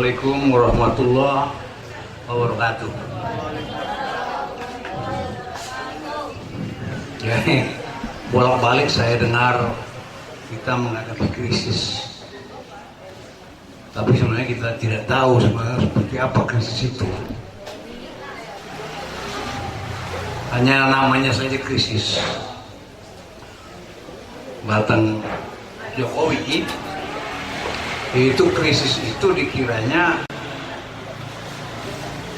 Assalamualaikum warahmatullahi wabarakatuh. Ya, bolak-balik saya dengar kita menghadapi krisis, tapi sebenarnya kita tidak tahu sebenarnya seperti apa krisis itu. Hanya namanya saja krisis. Batang Jokowi itu krisis itu dikiranya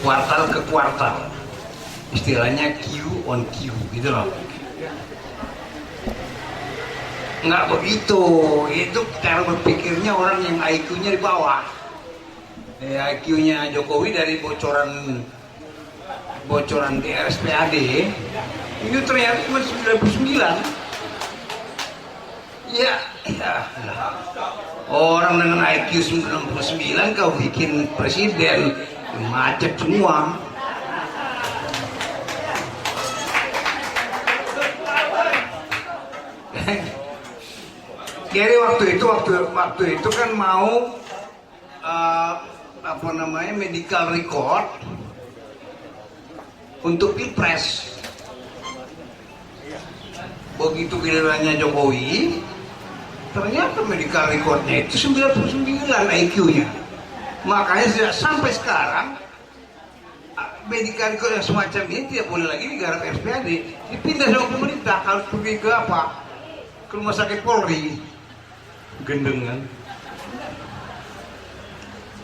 kuartal ke kuartal, istilahnya Q on Q gitu loh. Nggak begitu, itu cara berpikirnya orang yang IQ-nya di bawah. IQ-nya Jokowi dari bocoran di RSPAD ini ternyata cuma 99. Ya, orang dengan IQ 99 kau bikin presiden macet semua. Jadi waktu itu kan mau medical record untuk pilpres. Begitu gilirannya Jokowi, ternyata medical recordnya itu 99 IQ-nya. Makanya sampai sekarang medical record yang semacam ini tidak boleh lagi digarap RSPAD, dipindah sama pemerintah, harus pergi ke apa? Ke rumah sakit Polri. Gendeng kan?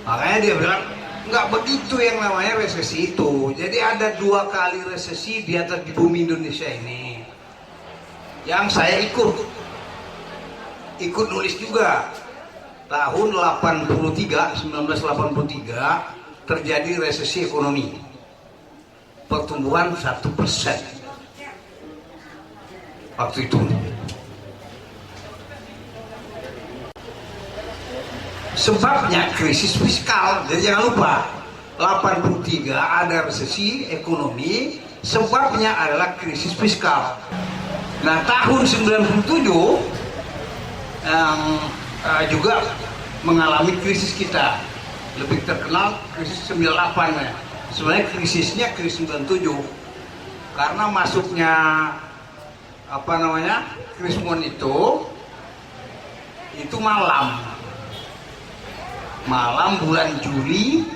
Makanya dia bilang nggak begitu yang namanya resesi itu. Jadi ada 2 kali resesi di atas di bumi Indonesia ini. Yang saya ikut nulis juga. Tahun 1983 terjadi resesi ekonomi, pertumbuhan 1% waktu itu. Sebabnya krisis fiskal. Jadi jangan lupa 83 ada resesi ekonomi, sebabnya adalah krisis fiskal. Nah, tahun 97 juga mengalami krisis kita. Lebih terkenal krisis 98 ya. Sebenarnya krisisnya krisis 97. Karena masuknya Krismon itu malam bulan Juli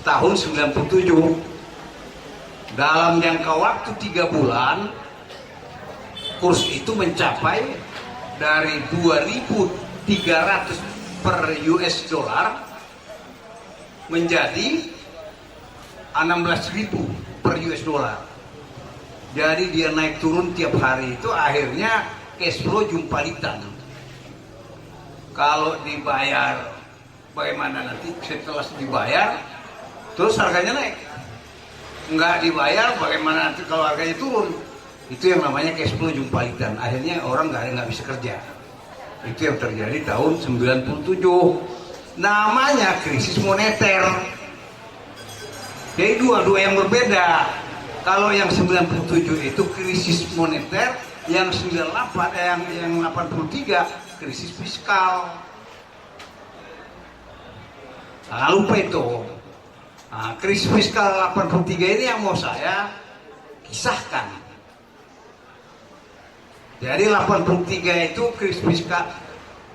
tahun 97. Dalam jangka waktu 3 bulan kurs itu mencapai dari 2.300 per US dollar menjadi 16.000 per US dollar. Jadi dia naik turun tiap hari, itu akhirnya cash flow jumpalitan. Kalau dibayar bagaimana nanti setelah dibayar terus harganya naik, nggak dibayar bagaimana nanti kalau harganya turun. Itu yang namanya cash flow jumpalitan. Akhirnya orang nggak bisa kerja. Itu yang terjadi tahun 97. Namanya krisis moneter. Jadi dua yang berbeda. Kalau yang 97 itu krisis moneter, yang 98 yang 83 krisis fiskal. Nah, lupa itu. Nah, krisis fiskal 83 ini yang mau saya kisahkan. Jadi 83 itu krisis fiskal,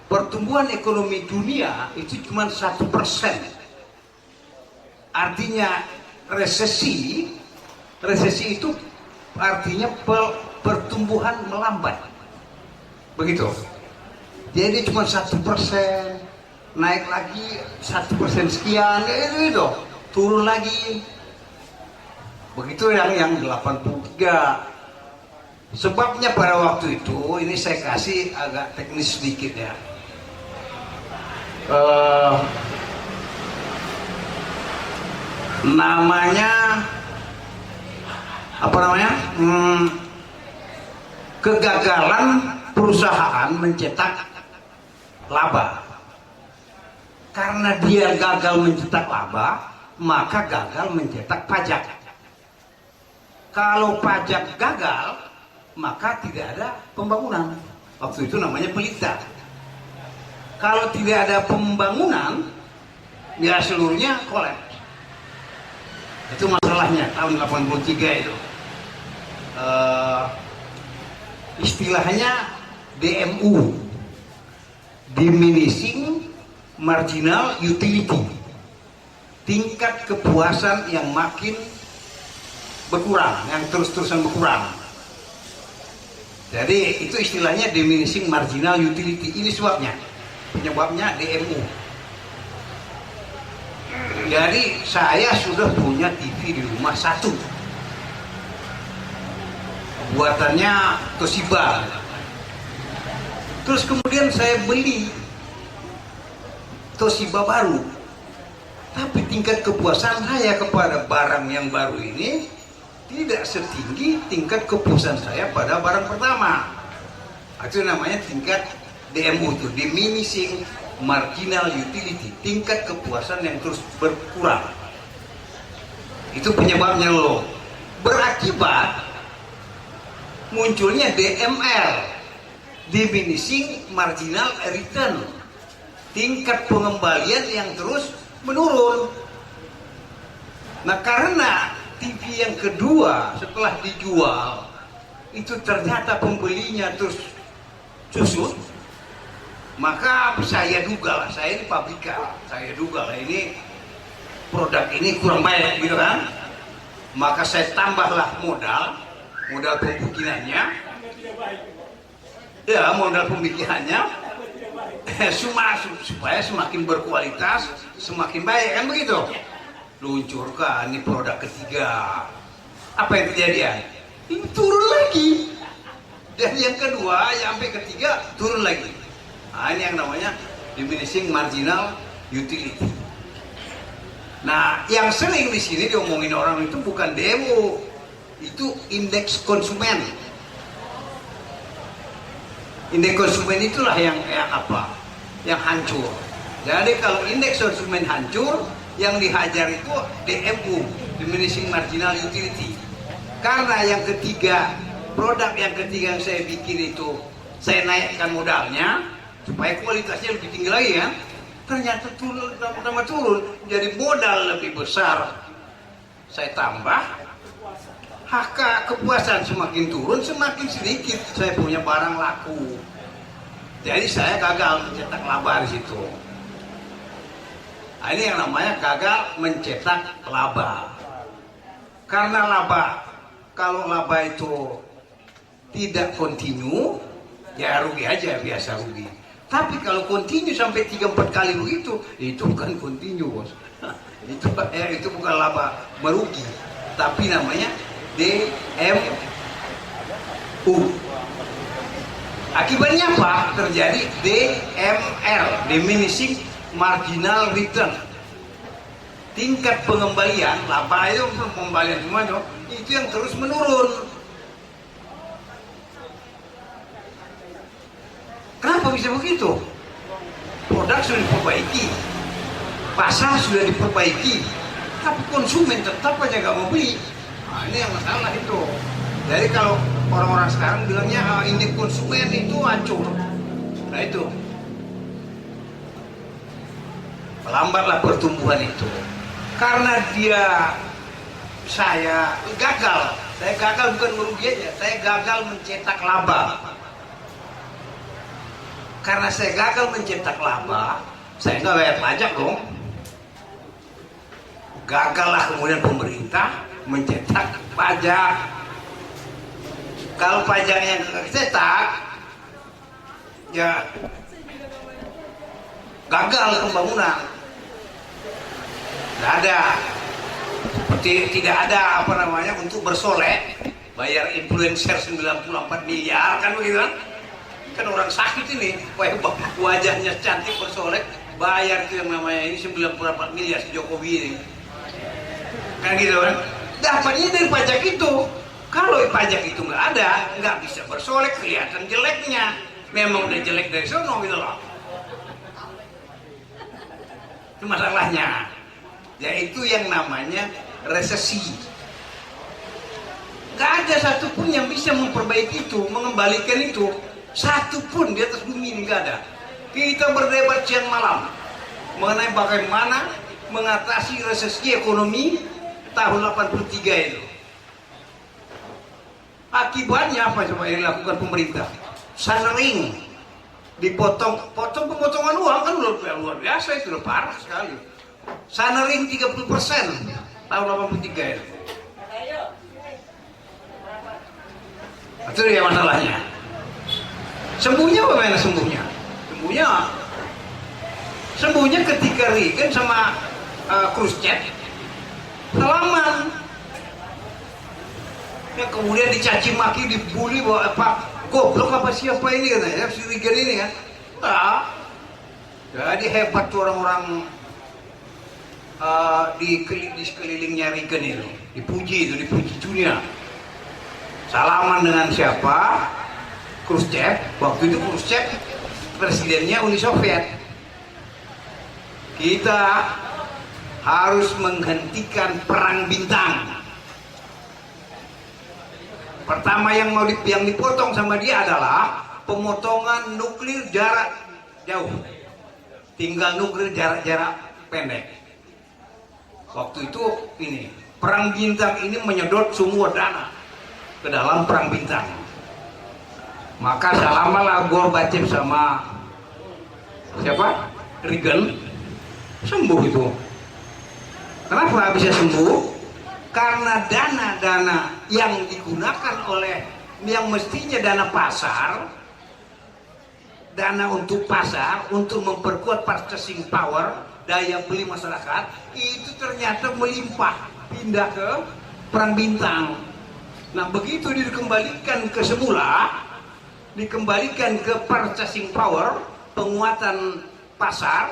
pertumbuhan ekonomi dunia itu cuma 1%. Artinya resesi itu artinya pertumbuhan melambat. Begitu. Jadi cuma 1%, naik lagi 1% sekian, itu turun lagi. Begitu yang 83. Sebabnya pada waktu itu, ini saya kasih agak teknis sedikit ya. Kegagalan perusahaan mencetak laba. Karena dia gagal mencetak laba, maka gagal mencetak pajak. Kalau pajak gagal, maka tidak ada pembangunan. Waktu itu namanya pelita. Kalau tidak ada pembangunan, ya seluruhnya kolaps. Itu masalahnya tahun 83 itu. Istilahnya DMU, diminishing marginal utility, tingkat kepuasan yang makin berkurang, yang terus-terusan berkurang. Jadi itu istilahnya diminishing marginal utility. Ini sebabnya, penyebabnya DMU. Jadi saya sudah punya TV di rumah satu, buatannya Toshiba. Terus kemudian saya beli Toshiba baru, tapi tingkat kepuasan saya kepada barang yang baru ini tidak setinggi tingkat kepuasan saya pada barang pertama. Itu namanya tingkat DMU, itu diminishing marginal utility, tingkat kepuasan yang terus berkurang. Itu penyebabnya loh. Berakibat munculnya DMR, diminishing marginal return, tingkat pengembalian yang terus menurun. Nah, karena TV yang kedua setelah dijual itu ternyata pembelinya terus susut, maka saya duga lah, saya ini pabrikan, saya duga lah ini produk ini kurang baik gitu kan. Maka saya tambahlah modal pembikinannya, ya modal pembikinannya supaya semakin berkualitas, semakin baik, kan begitu. Luncurkan ini produk ketiga. Apa yang terjadi ya? Ini turun lagi. Dan yang kedua, yang sampai ketiga turun lagi. Nah, ini yang namanya diminishing marginal utility. Nah, yang sering di sini diomongin orang itu bukan demo, itu indeks konsumen. Indeks konsumen itulah yang apa? Yang hancur. Jadi kalau indeks konsumen hancur, yang dihajar itu DMU, diminishing marginal utility. Karena yang ketiga, produk yang ketiga yang saya bikin itu saya naikkan modalnya supaya kualitasnya lebih tinggi lagi kan. Ternyata tambah turun, jadi modal lebih besar saya tambah, kepuasan semakin turun, semakin sedikit saya punya barang laku. Jadi saya gagal mencetak laba di situ. Nah, ini yang namanya gagal mencetak laba. Karena kalau laba itu tidak kontinu, ya rugi aja, biasa rugi. Tapi kalau kontinu sampai 3-4 kali begitu, itu bukan kontinu, bos. Itu bukan laba merugi, tapi namanya DMU. Akibatnya apa? Terjadi DMR, diminishing marginal return. Tingkat pengembalian, laba itu pengembalian semuanya, itu yang terus menurun. Kenapa bisa begitu? Produk sudah diperbaiki, pasar sudah diperbaiki, tapi konsumen tetap aja nggak mau beli. Nah, ini yang masalah itu. Jadi kalau orang-orang sekarang bilangnya indeks konsumen itu hancur, nah itu melambatlah pertumbuhan itu. Karena saya gagal bukan merugi aja, saya gagal mencetak laba. Karena saya gagal mencetak laba, saya nggak bayar pajak dong. Gagallah kemudian pemerintah mencetak pajak. Kalau pajaknya nggak dicetak, ya gagal pembangunan. Nggak ada, seperti tidak ada untuk bersolek, bayar influencer 94 miliar kan begitu kan? Kan orang sakit ini, wajahnya cantik bersolek, bayar itu yang namanya ini 94 miliar si Jokowi ini. Kan gitu kan? Dapatnya dari pajak itu. Kalau pajak itu nggak ada, nggak bisa bersolek, kelihatan jeleknya. Memang udah jelek dari sono gitu loh. Itu masalahnya. Yaitu yang namanya resesi. Nggak ada satupun yang bisa memperbaiki itu, mengembalikan itu. Satu pun di atas bumi ini nggak ada. Kita berdebat siang malam mengenai bagaimana mengatasi resesi ekonomi tahun 83 itu. Akibatnya apa coba yang dilakukan pemerintah? Sunring, pemotongan uang kan luar biasa, itu udah parah sekali. Sunring 30% tahun 83 itu. Itu dia masalahnya. Sembuhnya bagaimana sembuhnya? Sembuhnya ketika Reagan sama Khrushchev salaman. Ya, kemudian dicaci maki, dibully bahwa apa goblok apa siapa ini katanya, si Reagan ini kan. Nah, jadi hebat tuh orang-orang di sekelilingnya Reagan itu, dipuji dunia. Salaman dengan siapa? Khrushchev. Waktu itu Khrushchev presidennya Uni Soviet. Kita harus menghentikan perang bintang. Pertama yang dipotong sama dia adalah pemotongan nuklir jarak jauh. Tinggal nuklir jarak pendek. Waktu itu ini perang bintang ini menyedot semua dana ke dalam perang bintang. Maka selamalah Gorbachev sama siapa? Reagan sembuh itu. Kenapa bisa sembuh? Karena dana-dana yang digunakan oleh yang mestinya dana pasar, dana untuk pasar, untuk memperkuat purchasing power, daya beli masyarakat, itu ternyata melimpah pindah ke perang bintang. Nah, begitu dikembalikan ke semula, dikembalikan ke purchasing power, penguatan pasar,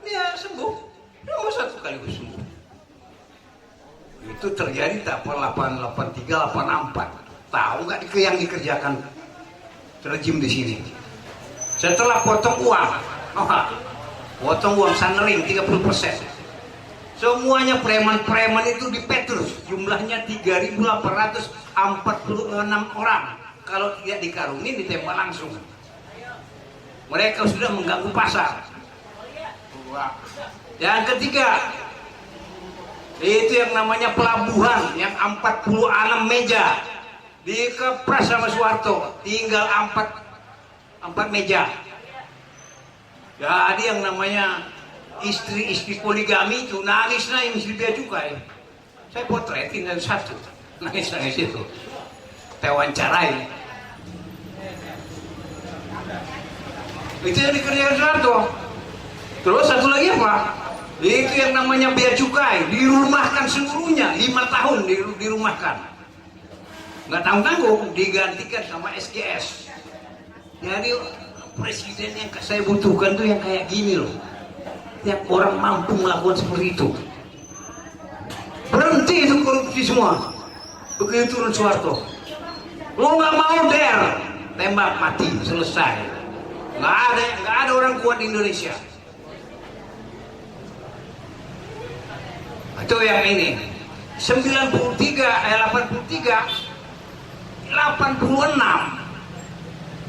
ya sembuh. Nomor satu kali sembuh. Itu terjadi tahun 83, 84. Tahu nggak yang dikerjakan rejim di sini? Setelah potong uang, sunring 30%. Semuanya preman-preman itu di Petrus, jumlahnya 3.846 orang. Kalau tidak dikarungin, ditembak langsung. Mereka sudah mengganggu pasar. Yang ketiga, itu yang namanya pelabuhan, yang 46 meja dikepras sama Soeharto, tinggal 4 meja. Jadi yang namanya istri poligami itu nangis di bea cukai. Saya potretin dan satu nangis itu, wawancarai. Itu yang dikerjakan Soeharto. Terus satu lagi apa? Itu yang namanya bea cukai, dirumahkan seluruhnya, 5 tahun dirumahkan. Nggak tanggung-tanggung, digantikan sama SGS. Jadi presiden yang saya butuhkan tuh yang kayak gini loh. Yang orang mampu melakukan seperti itu. Berhenti itu korupsi semua. Begitu turun Soeharto. Lo nggak mau tembak mati, selesai. Nggak ada orang kuat di Indonesia. Itu yang ini 86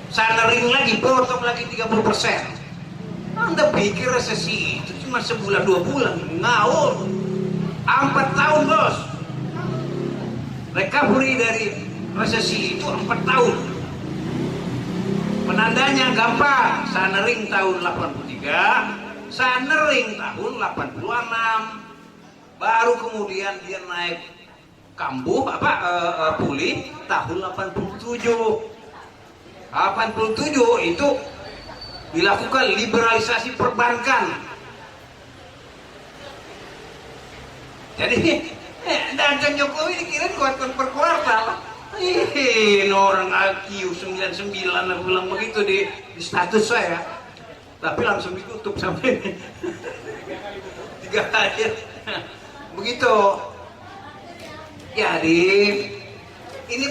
sunring lagi, potong lagi 30%. Anda pikir resesi itu cuma sebulan 2 bulan? Ngawur. 4 tahun bos. Recovery dari resesi itu 4 tahun. Penandanya gampang. Sunring tahun 83, sunring tahun 86. Baru kemudian dia naik kambuh pulih tahun 87. 87 itu dilakukan liberalisasi perbankan. Jadi datang Jokowi dikira kuartal per kuartal. Orang IQ 99 aku bilang begitu di status saya. Tapi langsung ditutup sampai 3 kali. Begitu. Jadi ini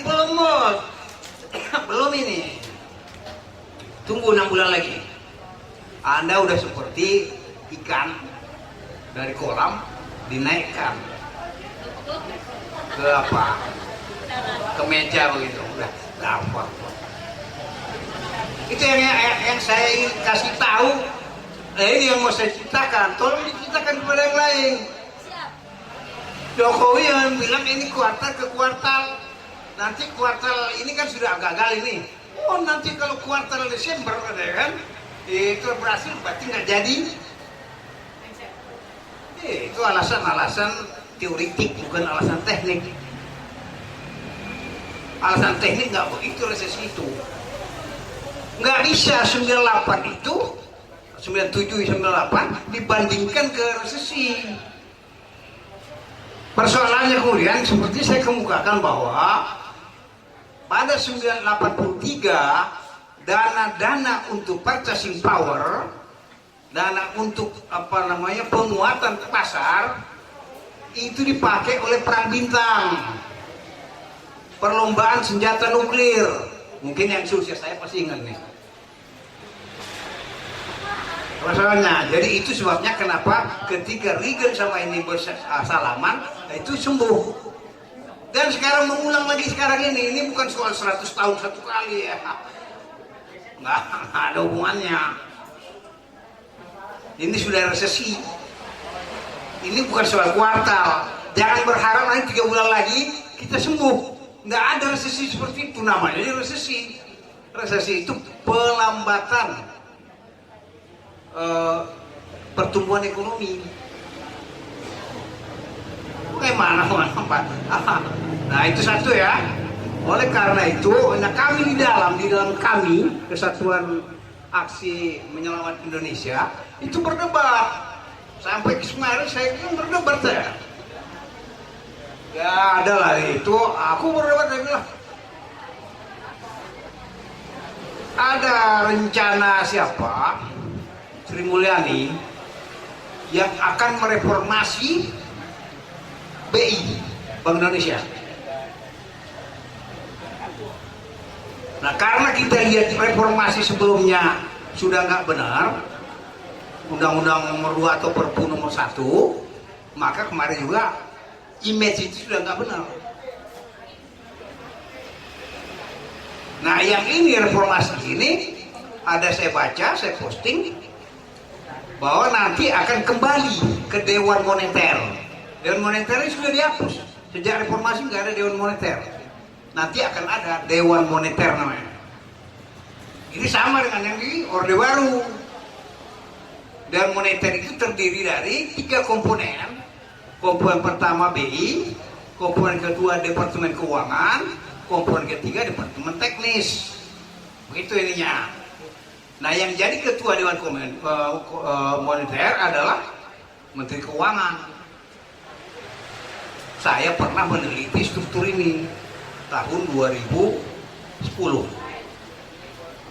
belum ini. Tunggu 6 bulan lagi. Anda udah seperti ikan dari kolam dinaikkan ke ke meja begitu. Udah gampang. Itu yang saya ingin kasih tahu Ini yang mau saya ceritakan, tolong diceritakan kepada yang lain. Jokowi yang bilang ini kuartal ke kuartal, nanti kuartal ini kan sudah gagal ini. Oh nanti kalau kuartal Desember kan, itu berhasil berarti nggak jadi. Itu alasan-alasan teoritik, bukan alasan teknik. Alasan teknik nggak begitu resesi itu. Nggak bisa 98 itu, 97, 98 dibandingkan ke resesi. Persoalannya kemudian seperti saya kemukakan bahwa pada 1983 dana-dana untuk purchasing power, dana untuk penguatan pasar itu dipakai oleh perang bintang, perlombaan senjata nuklir. Mungkin yang sukses saya pasti ingat nih. Masalahnya, jadi itu sebabnya kenapa ketika Reagan sama ini bersalaman, itu sembuh. Dan sekarang mengulang lagi sekarang ini bukan soal 100 tahun satu kali ya. Nggak ada hubungannya. Ini sudah resesi. Ini bukan soal kuartal. Jangan berharap nanti 3 bulan lagi kita sembuh. Nggak ada resesi seperti itu namanya. Jadi resesi. Resesi itu pelambatan pertumbuhan ekonomi. Bagaimana Pak? Nah itu satu ya. Oleh karena itu, nah kami di dalam kami Kesatuan Aksi Menyelamatkan Indonesia itu berdebat sampai kemarin saya berdebat saya. Ya adalah itu aku berdebat saya bilang ada rencana siapa? Sri Mulyani yang akan mereformasi BI, Bank Indonesia. Nah karena kita lihat reformasi sebelumnya sudah nggak benar, Undang-Undang nomor 2 atau Perpu nomor 1, maka kemarin juga image itu sudah nggak benar. Nah yang ini reformasi ini ada saya baca, saya posting bahwa nanti akan kembali ke Dewan Moneter. Dewan Moneter ini sudah dihapus. Sejak reformasi nggak ada Dewan Moneter. Nanti akan ada Dewan Moneter namanya. Ini sama dengan yang di Orde Baru. Dewan Moneter itu terdiri dari 3 komponen. Komponen pertama BI, komponen kedua Departemen Keuangan, komponen ketiga Departemen Teknis. Begitu ininya. Nah yang jadi ketua Dewan Moneter adalah Menteri Keuangan. Saya pernah meneliti struktur ini tahun 2010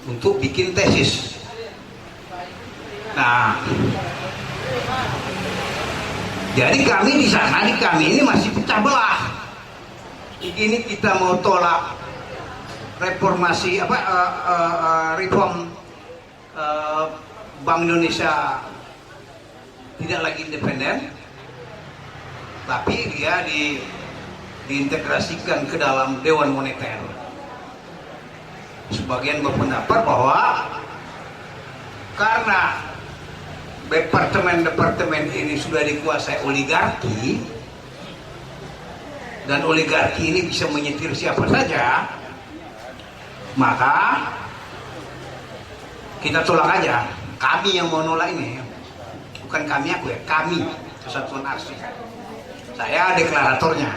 untuk bikin tesis. Nah, jadi kami di sana, kami ini masih pecah belah. Ini kita mau tolak reformasi reform Bank Indonesia tidak lagi independen, tapi dia diintegrasikan ke dalam Dewan Moneter. Sebagian berpendapat bahwa karena departemen-departemen ini sudah dikuasai oligarki dan oligarki ini bisa menyetir siapa saja, maka kita tolak aja. Kami yang mau nolak ini, bukan kami aku ya, kami Kesatuan Aksi. Saya deklaratornya.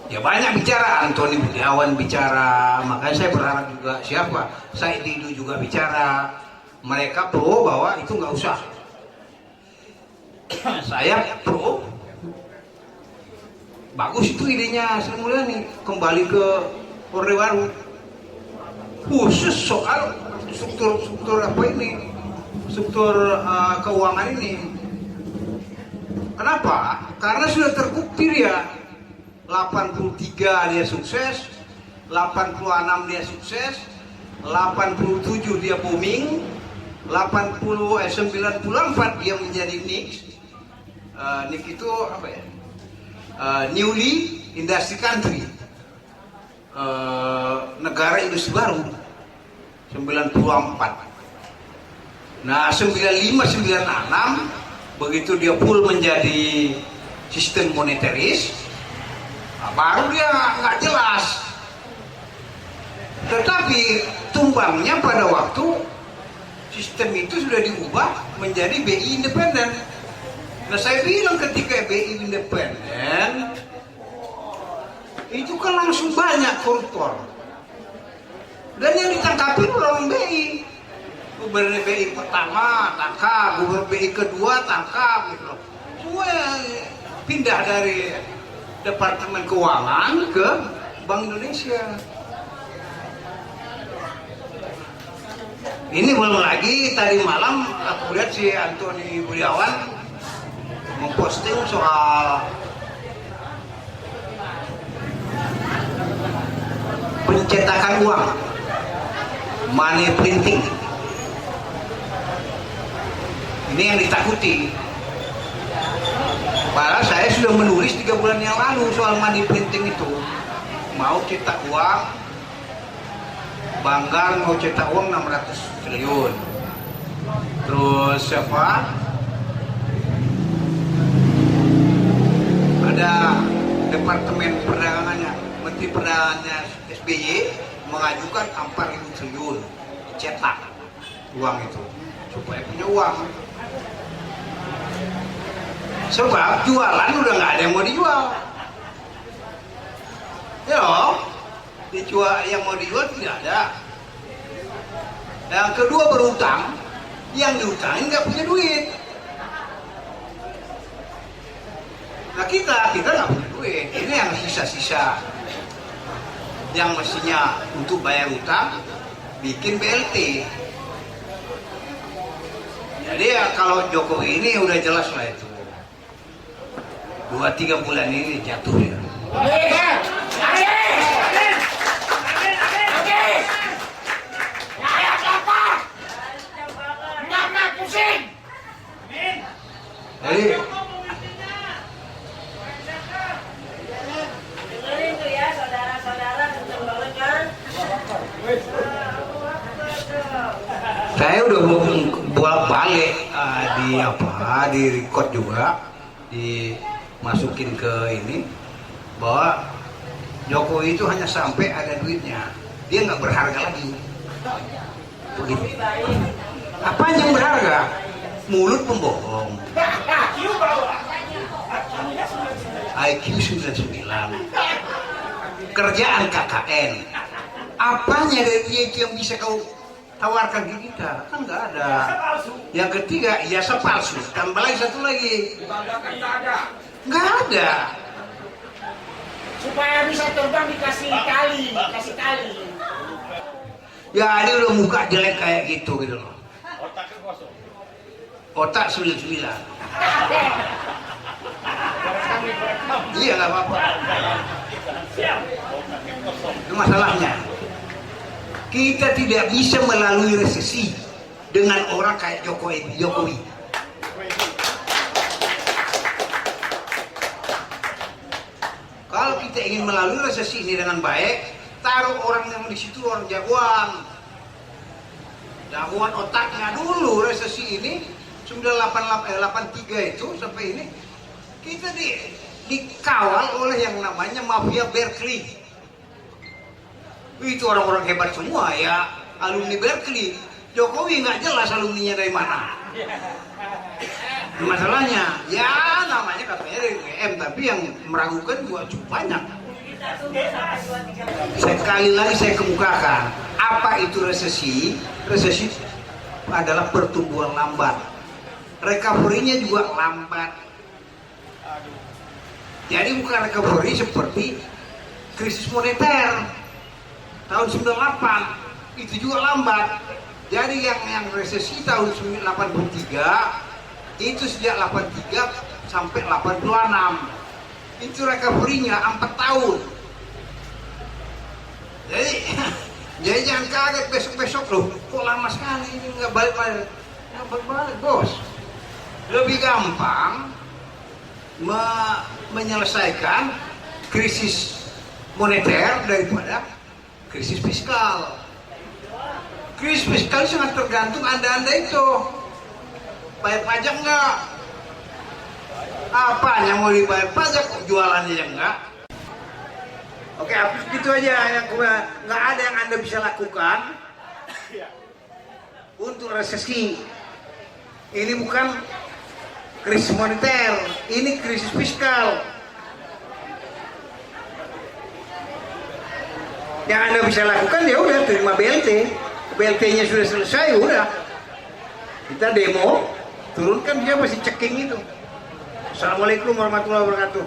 Ya banyak bicara, Antoni Budiawan bicara, makanya saya berharap juga siapa, Said Didu juga bicara. Mereka pro bahwa itu nggak usah. Saya pro. Bagus itu idenya Sri Mulyani, kembali ke Orde Baru. Khusus soal struktur apa ini, struktur keuangan ini. Kenapa? Karena sudah terbukti dia 83 dia sukses, 86 dia sukses, 87 dia booming, 94 dia menjadi NIC. NIC itu apa ya? Newly Industry Country, negara industri baru. 94. Nah 95-96 begitu dia full menjadi sistem monetaris, nah, baru dia nggak jelas. Tetapi tumbangnya pada waktu sistem itu sudah diubah menjadi BI independen. Nah saya bilang ketika BI independen itu kan langsung banyak koruptor, dan yang ditangkapin orang BI. Gubernur BI pertama tangkap, gubernur BI kedua tangkap, gitu loh. Semua pindah dari Departemen Keuangan ke Bank Indonesia. Ini belum lagi tadi malam aku lihat si Antoni Budiawan memposting soal pencetakan uang, money printing. Ini yang ditakuti. Padahal saya sudah menulis 3 bulan yang lalu soal money printing itu. Mau cetak uang, Banggar mau cetak uang 600 triliun. Terus siapa? Ada Departemen Perdagangannya, Menteri Perdagangannya SBY mengajukan 4.000 triliun cetak uang itu supaya punya uang. Sebab jualan udah nggak ada yang mau dijual. Ya, dijual yang mau dijual tidak ada. Yang kedua berutang, yang diutangin nggak punya duit. Nah kita nggak punya duit. Ini yang sisa-sisa yang mestinya untuk bayar utang bikin BLT. Jadi ya kalau Jokowi ini udah jelas lah itu. 2-3 bulan ini jatuh ya. Jadi saya udah bolak-balik di record juga, dimasukin ke ini bahwa Jokowi itu hanya sampai ada duitnya, dia nggak berharga lagi. Begitu. Apa yang berharga? Mulut pembohong. IQ 99. Kerjaan KKN. Apanya dari dia itu yang bisa kau tawarkan ke kita? Kan nggak ada. Yang ketiga, ijazah palsu. Tambah lagi satu lagi. Nggak ada. Supaya bisa terbang dikasih tali. Ya dia udah muka jelek kayak gitu loh. Otak 99. Iya nggak apa-apa. Itu masalahnya. Kita tidak bisa melalui resesi dengan orang kayak Jokowi. Kalau kita ingin melalui resesi ini dengan baik, taruh orang yang di situ orang jagoan otaknya dulu. Resesi ini 1983 itu sampai ini kita dikawal oleh yang namanya mafia Berkeley. Itu orang-orang hebat semua ya, alumni Berkeley. Jokowi nggak jelas alumninya dari mana. Masalahnya, ya namanya katanya dari UGM, tapi yang meragukan juga cukup banyak. Sekali lagi saya kemukakan, apa itu resesi? Resesi adalah pertumbuhan lambat. Recovery-nya juga lambat. Jadi bukan recovery seperti krisis moneter tahun 98, itu juga lambat. Jadi yang resesi tahun 83 itu sejak 83 sampai 86 itu recovery-nya 4 tahun. Jadi jangan kaget besok-besok loh, kok lama sekali ini nggak balik-balik. Nggak balik bos. Lebih gampang menyelesaikan krisis moneter daripada krisis fiskal. Krisis fiskal sangat tergantung Anda itu. Bayar pajak nggak? Apanya mau dibayar pajak, jualannya yang enggak? Oke, habis gitu aja yang nggak ada yang Anda bisa lakukan untuk resesi. Ini bukan krisis moneter, ini krisis fiskal. Yang Anda bisa lakukan ya udah terima BLT. BLT-nya sudah selesai, udah. Kita demo, turunkan dia masih ceking itu. Assalamualaikum warahmatullahi wabarakatuh.